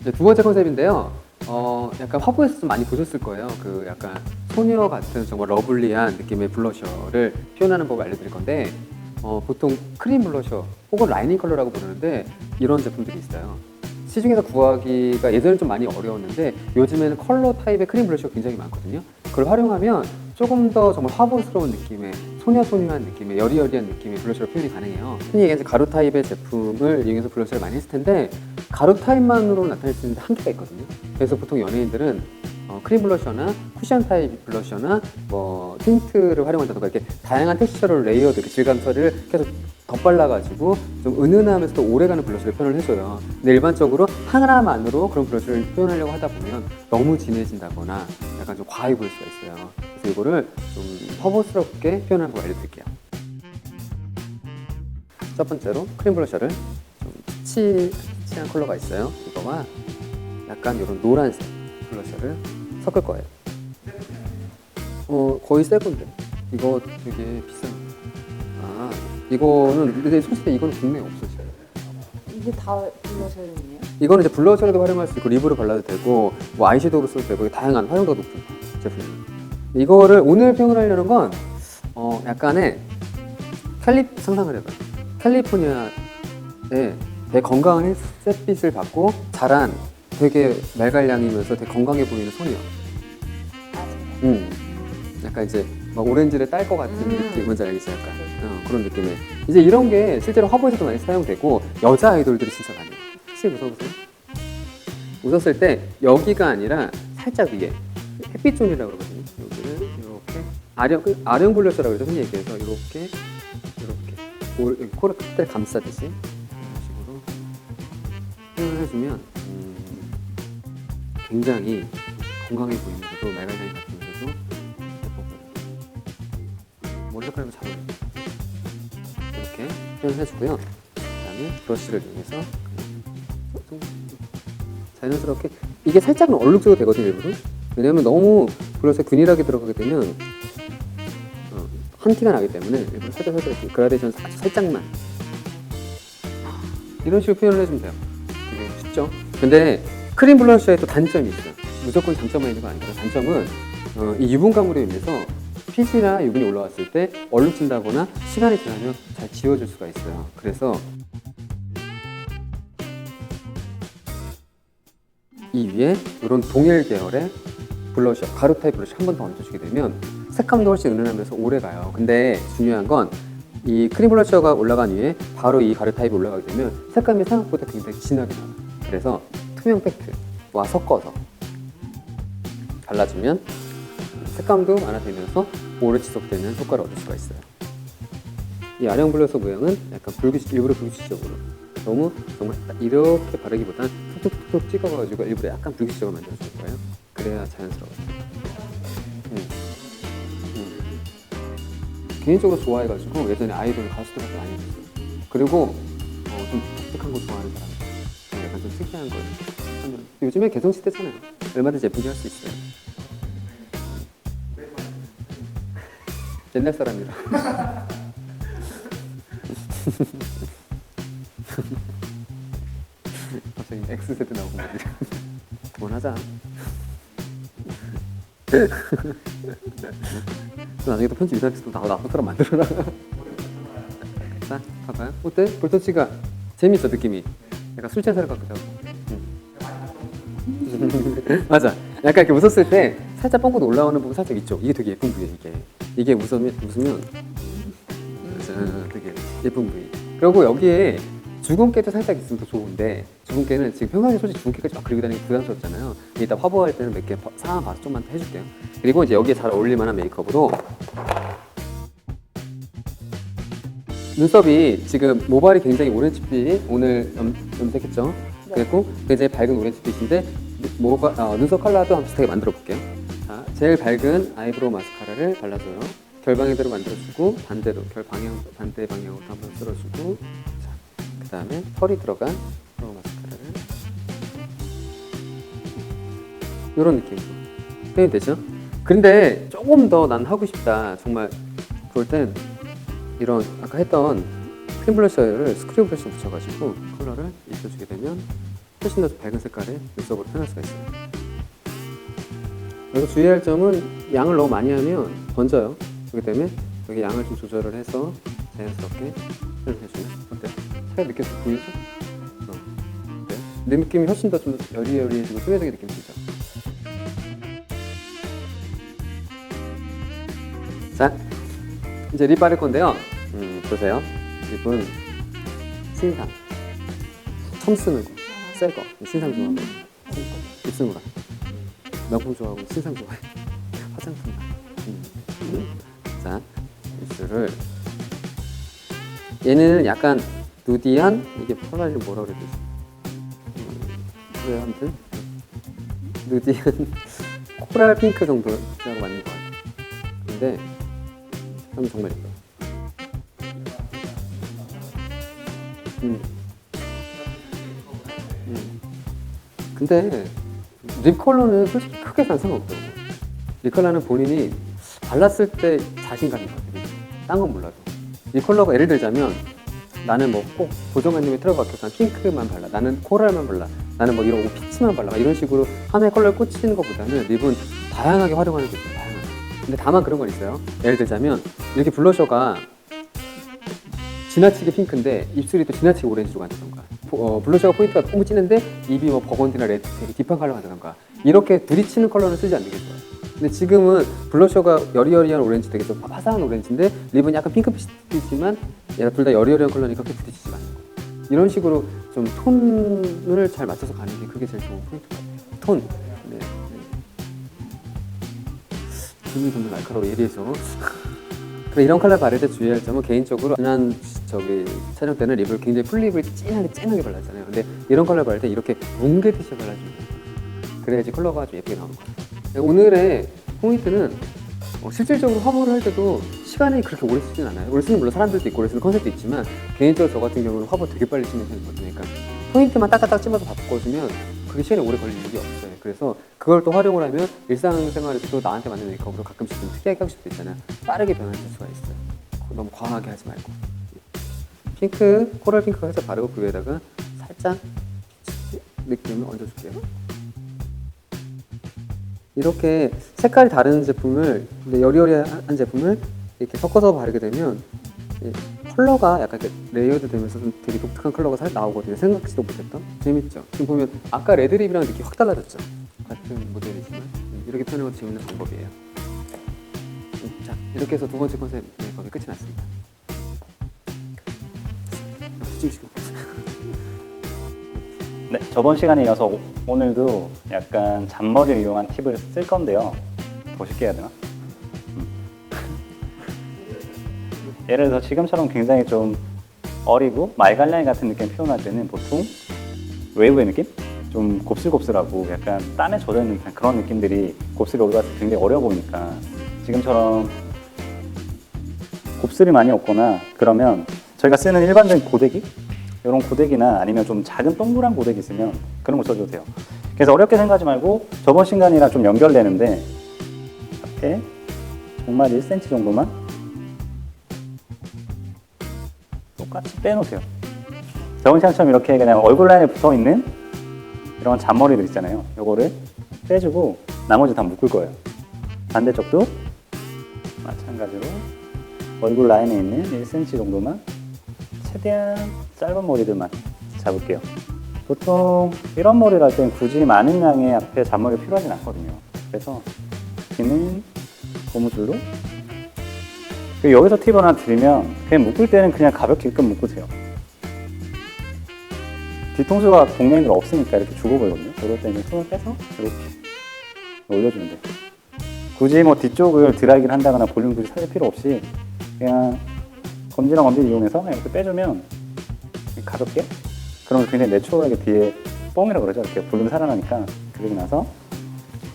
이제 두 번째 컨셉인데요. 약간 화보에서 좀 많이 보셨을 거예요. 그 약간 소녀 같은 정말 러블리한 느낌의 블러셔를 표현하는 법을 알려드릴 건데, 보통 크림 블러셔 혹은 라이닝 컬러라고 부르는데 이런 제품들이 있어요. 시중에서 구하기가 예전에 좀 많이 어려웠는데 요즘에는 컬러 타입의 크림 블러셔가 굉장히 많거든요. 그걸 활용하면 조금 더 정말 화보스러운 느낌의 소녀소녀한 느낌의 여리여리한 느낌의 블러셔로 표현이 가능해요. 흔히 얘기해서 가루 타입의 제품을 이용해서 블러셔를 많이 했을 텐데 가루 타입만으로 나타낼 수 있는 한계가 있거든요. 그래서 보통 연예인들은 크림 블러셔나 쿠션 타입 블러셔나 뭐 틴트를 활용한다던가 이렇게 다양한 텍스처를 레이어드, 질감 처리를 계속 덧발라가지고 좀 은은하면서도 오래가는 블러셔를 표현을 해줘요. 근데 일반적으로 하나만으로 그런 블러셔를 표현하려고 하다 보면 너무 진해진다거나 약간 좀 과해 보일 수가 있어요. 그래서 이거를 좀 허브스럽게 표현하는 거 알려드릴게요. 첫 번째로 크림 블러셔를 좀 피치한 컬러가 있어요. 이거와 약간 이런 노란색 블러셔를 섞을 거예요. 거의 새 건데 이거 되게 비싼. 아, 이거는 근데 솔직히 이거는 국내에 없어 지금. 이게 다 블러셔용이에요? 이거는 이제 블러셔로도 활용할 수 있고 립으로 발라도 되고 뭐 아이섀도우로 써도 되고 다양한 활용도가 높은 제품입니다. 이거를 오늘 표현을 하려는 건 약간의 상상을 해봐요. 캘리포니아에 되게 건강한 햇빛을 받고 자란 되게 말갈량이면서 되게 건강해 보이는 소녀. 약간 이제 막 오렌지를 딸 것 같은 느낌, 뭔지 알겠지? 약간 그런 느낌의. 이제 이런 게 실제로 화보에서도 많이 사용되고 여자 아이돌들이 진짜 많이 해요. 혹시 웃어보세요? 웃었을 때 여기가 아니라 살짝 위에 햇빛 존이라고 그러거든요. 여기를 이렇게 아령 블러셔라고 해서 흔히 얘기해서 이렇게 여기 코를 끝에 감싸듯이 이런 식으로 표현을 해주면 굉장히 건강해 보이면서도 말갈량이 같으면서도 예뻐 보여요. 머리 색깔도 잘 어울려요. 이렇게 표현을 해주고요. 그 다음에 브러쉬를 이용해서 자연스럽게 이게 살짝은 얼룩져도 되거든요, 일부러. 왜냐면 너무 블러셔에 균일하게 들어가게 되면 한 티가 나기 때문에 일부러 살짝 이렇게 그라데이션 아주 살짝만 이런 식으로 표현을 해주면 돼요. 되게 쉽죠? 근데 크림 블러셔에 또 단점이 있어요. 무조건 장점만 있는 건 아니고 단점은 이 유분 가물에 의해서 핏이나 유분이 올라왔을 때 얼룩진다거나 시간이 지나면 잘 지워질 수가 있어요. 그래서 이 위에 이런 동일 계열의 블러셔, 가루 타입 블러셔 한 번 더 얹어주게 되면 색감도 훨씬 은은하면서 오래 가요. 근데 중요한 건 이 크림 블러셔가 올라간 위에 바로 이 가루 타입이 올라가게 되면 색감이 생각보다 굉장히 진하게 나와요. 그래서 투명 팩트와 섞어서 발라주면 색감도 완화되면서 오래 지속되는 효과를 얻을 수가 있어요. 이 아령 블러셔 모양은 약간 일부러 불규칙적으로 너무 정말 이렇게 바르기보단 툭툭툭 찍어가지고 일부러 약간 불규칙적으로 만들어줄 거예요. 그래야 자연스러워요. 개인적으로 좋아해가지고 예전에 아이돌 가수들한테 많이 했어요. 그리고 좀 독특한 거 좋아하는 사람들, 약간 좀 특이한 걸. 요즘에 개성시대잖아요. 얼마든지 예쁘게 할 수 있어요. 옛날 사람이라. 갑자기 X세대 나오고 말이야. 그만하자. 나중에 또 편집 이상해서 나처럼 만들어라. 자, 봐봐요. 어때? 볼터치가 재밌어, 느낌이. 약간 술 취한 사람 같기도 하고. 맞아. 약간 이렇게 웃었을 때 살짝 뻥긋 올라오는 부분 살짝 있죠. 이게 되게 예쁜 부위예요, 이게 웃으면 되게 예쁜 부위. 그리고 여기에 주근깨도 살짝 있으면 더 좋은데 주근깨는 지금 평상시에 솔직히 주근깨까지 막 그리고 다니기 부담스럽잖아요. 이따 화보할 때는 몇 개 상황 봐서 좀만 더 해줄게요. 그리고 이제 여기에 잘 어울릴 만한 메이크업으로 눈썹이 지금 모발이 굉장히 오렌지빛 오늘 염색했죠. 네. 그리고 굉장히 밝은 오렌지빛인데 눈썹 컬러도 한번 비슷하게 만들어 볼게요. 자, 제일 밝은 아이브로우 마스카라를 발라줘요. 결방향대로 만들어주고 반대 방향으로 한번 쓸어주고 그 다음에 털이 들어간 아이브로우 마스카라를 이런 느낌으로 표현이 되죠. 근데 조금 더 난 하고 싶다 정말 그럴 땐 이런 아까 했던 크림 블러셔를 스크류 브러쉬 붙여가지고 컬러를 입혀주게 되면 훨씬 더 밝은 색깔의 눈썹으로 표현할 수가 있어요. 여기서 주의할 점은 양을 너무 많이 하면 번져요. 그렇기 때문에 여기 양을 좀 조절을 해서 자연스럽게 표현해주면 어때? 차이 느껴서 보이죠? 네. 내 느낌이 훨씬 더 좀 여리여리해지고 뚜렷하게 느낌이 들죠? 자, 이제 립 바를 건데요. 보세요. 립은 신상. 처음 쓰는 거. 새 거. 신상 좋아하고. 입술무라. 명품 좋아하고 신상 좋아해. 화장품. 자, 입술을. 얘는 약간 누디한, 이게 폴라를 뭐라 그래야 되지? 그래, 아무튼. 누디한 코랄 핑크 정도라고 맞는 것 같아요. 근데, 하면 정말 예뻐요. 근데 립 컬러는 솔직히 크게 난 상관없더라고요. 립 컬러는 본인이 발랐을 때 자신감이 있거든요. 딴 건 몰라도. 립 컬러가 예를 들자면 나는 뭐 꼭 고정관념에 틀어박혀서 핑크만 발라. 나는 코랄만 발라. 나는 뭐 이런 피치만 발라. 이런 식으로 하나의 컬러에 꽂히는 것보다는 립은 다양하게 활용하는 게 있어요. 다양하게. 근데 다만 그런 건 있어요. 예를 들자면 이렇게 블러셔가 지나치게 핑크인데 입술이 또 지나치게 오렌지로 간다던가 블러셔가 포인트가 너무 진한데 입이 뭐 버건디나 레드 되게 딥한 컬러가 간다던가 이렇게 부딪히는 컬러는 쓰지 않는 게 좋아요. 근데 지금은 블러셔가 여리여리한 오렌지 되게 좀 화사한 오렌지인데 립은 약간 핑크빛이지만 얘가 둘 다 여리여리한 컬러니까 그렇게 부딪히지가 않는 거예요. 이런 식으로 좀 톤을 잘 맞춰서 가는 게 그게 제일 좋은 포인트 같아요. 톤. 네. 눈이 좀 날카로워 예리해서 이런 컬러 바를 때 주의할 점은 개인적으로 지난 촬영 때는 립을 굉장히 풀립을 진하게 발랐잖아요. 근데 이런 컬러 바를 때 이렇게 뭉개듯이 발라주면 돼요. 그래야지 컬러가 좀 예쁘게 나오는 거예요. 오늘의 포인트는 실질적으로 화보를 할 때도 시간이 그렇게 오래 쓰진 않아요. 오래 쓰는 물론 사람들도 있고 오래 쓰는 컨셉도 있지만 개인적으로 저 같은 경우는 화보 되게 빨리 찍는 편이거든요. 그러니까 포인트만 딱딱딱 집어서 바꿔주면 그게 시간이 오래 걸릴 일이 없어요. 그래서 그걸 또 활용을 하면 일상생활에서도 나한테 맞는 메이크업으로 가끔씩 좀 특이하게 하고 싶을 때 있잖아요. 빠르게 변화할 수가 있어요. 너무 과하게 하지 말고. 핑크, 코랄 핑크 살짝 바르고 그 위에다가 살짝 느낌을 얹어줄게요. 이렇게 색깔이 다른 제품을, 근데 여리여리한 제품을 이렇게 섞어서 바르게 되면 컬러가 약간 이렇게 레이어드 되면서 좀 되게 독특한 컬러가 살 나오거든요. 생각지도 못했던. 재밌죠? 지금 보면 아까 레드립이랑 느낌이 확 달라졌죠? 같은 모델이지만 이렇게 표현하는 것도 재밌는 방법이에요. 자, 이렇게 해서 두 번째 컨셉 메이크업이 끝이 났습니다. 찍으시고. 네, 저번 시간에 이어서 오늘도 약간 잔머리를 이용한 팁을 쓸 건데요. 더 쉽게 해야 되나? 예를 들어서 지금처럼 굉장히 좀 어리고 말갈량이 같은 느낌 표현할 때는 보통 웨이브의 느낌? 좀 곱슬곱슬하고 약간 땀에 젖어있는 그런 느낌들이 곱슬이 오기가 굉장히 어려 보이니까 지금처럼 곱슬이 많이 없거나 그러면 저희가 쓰는 일반적인 고데기? 이런 고데기나 아니면 좀 작은 동그란 고데기 있으면 그런 거 써줘도 돼요. 그래서 어렵게 생각하지 말고 저번 시간이랑 좀 연결되는데 이렇게 정말 1cm 정도만 똑같이 빼놓으세요. 저번 시간처럼 이렇게 그냥 얼굴 라인에 붙어있는 이런 잔머리들 있잖아요. 요거를 빼주고 나머지 다 묶을 거예요. 반대쪽도 마찬가지로 얼굴 라인에 있는 1cm 정도만 최대한 짧은 머리들만 잡을게요. 보통 이런 머리를 할 때는 굳이 많은 양의 앞에 잔머리가 필요하진 않거든요. 그래서 귀는 고무줄로 그리고 여기서 팁을 하나 드리면 그냥 묶을 때는 그냥 가볍게 일끔 묶으세요. 뒤통수가 동양인들 없으니까 이렇게 죽어 보이거든요. 그럴 때는 손을 빼서 이렇게 올려주면 돼요. 굳이 뭐 뒤쪽을 드라이기를 한다거나 볼륨 굳이 살릴 필요 없이 그냥 검지랑 검지를 이용해서 이렇게 빼주면 가볍게 그러면 굉장히 내추럴하게 뒤에 뽕이라고 그러죠. 이렇게 볼륨 살아나니까 그리고 나서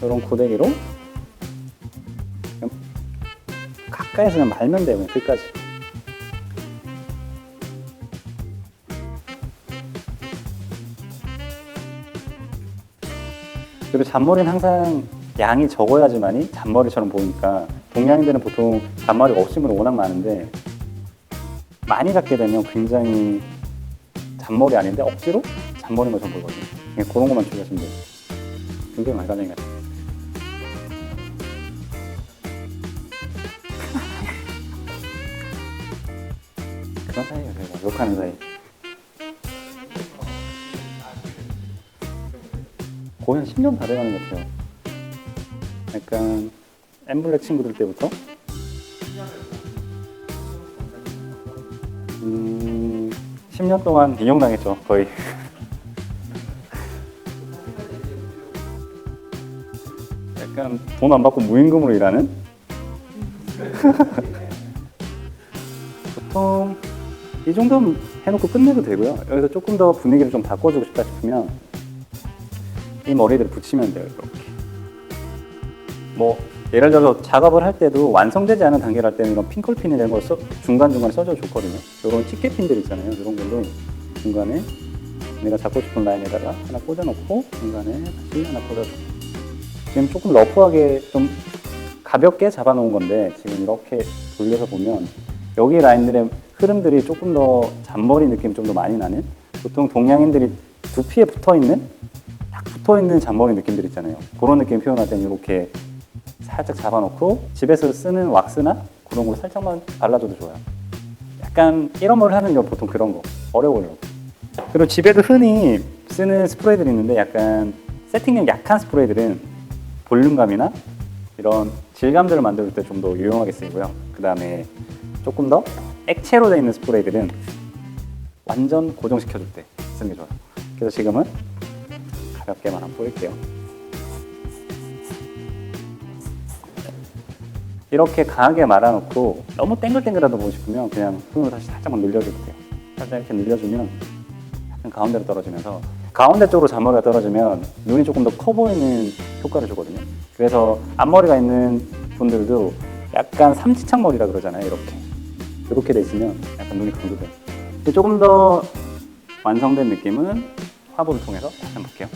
이런 고데기로 가까이서 그냥 말면 돼요. 그냥 끝까지. 그리고 잔머리는 항상 양이 적어야지만이 잔머리처럼 보이니까 동양인들은 보통 잔머리가 없으신 분이 워낙 많은데 많이 잡게 되면 굉장히 잔머리 아닌데 억지로 잔머리인 것처럼 보이거든요. 그냥 그런 것만 주시면 돼요. 굉장히 많이 가져간 것 같아요. 그런 사이예요. 저희가 욕하는 사이. 거의 한 10년 다 돼가는 것 같아요. 약간 엠블랙 친구들 때부터 10년 동안 인용당했죠, 거의. 약간 돈 안 받고 무임금으로 일하는? 보통 이 정도면 해놓고 끝내도 되고요. 여기서 조금 더 분위기를 좀 바꿔주고 싶다 싶으면 이 머리들을 붙이면 돼요, 이렇게. 뭐 예를 들어서 작업을 할 때도 완성되지 않은 단계를 할 때는 이런 핑클핀 이런 걸 중간중간에 써줘 줬거든요. 이런 티켓핀들 있잖아요. 이런 걸로 중간에 내가 잡고 싶은 라인에다가 하나 꽂아놓고 중간에 다시 하나 꽂아줘. 지금 조금 러프하게 좀 가볍게 잡아놓은 건데 지금 이렇게 돌려서 보면 여기 라인들의 흐름들이 조금 더 잔머리 느낌이 좀 더 많이 나는, 보통 동양인들이 두피에 붙어있는 딱 붙어있는 잔머리 느낌들 있잖아요. 그런 느낌 표현할 때는 이렇게 살짝 잡아놓고 집에서 쓰는 왁스나 그런 걸 살짝만 발라줘도 좋아요. 약간 이런 걸 하는 게 보통 그런 거 어려워요. 그리고 집에도 흔히 쓰는 스프레이들이 있는데 약간 세팅력 약한 스프레이들은 볼륨감이나 이런 질감들을 만들 때 좀 더 유용하게 쓰이고요. 그 다음에 조금 더 액체로 되어 있는 스프레이들은 완전 고정시켜줄 때 쓰는 게 좋아요. 그래서 지금은 가볍게만 한번 뿌릴게요. 이렇게 강하게 말아놓고 너무 땡글땡글하다 보고 싶으면 그냥 손으로 다시 살짝만 늘려줘도 돼요. 살짝 이렇게 늘려주면 약간 가운데로 떨어지면서, 가운데 쪽으로 잔머리가 떨어지면 눈이 조금 더 커 보이는 효과를 주거든요. 그래서 앞머리가 있는 분들도 약간 삼지창머리라 그러잖아요. 이렇게 돼 있으면 약간 눈이 강조돼요. 조금 더 완성된 느낌은 화보를 통해서 다시 한번 볼게요.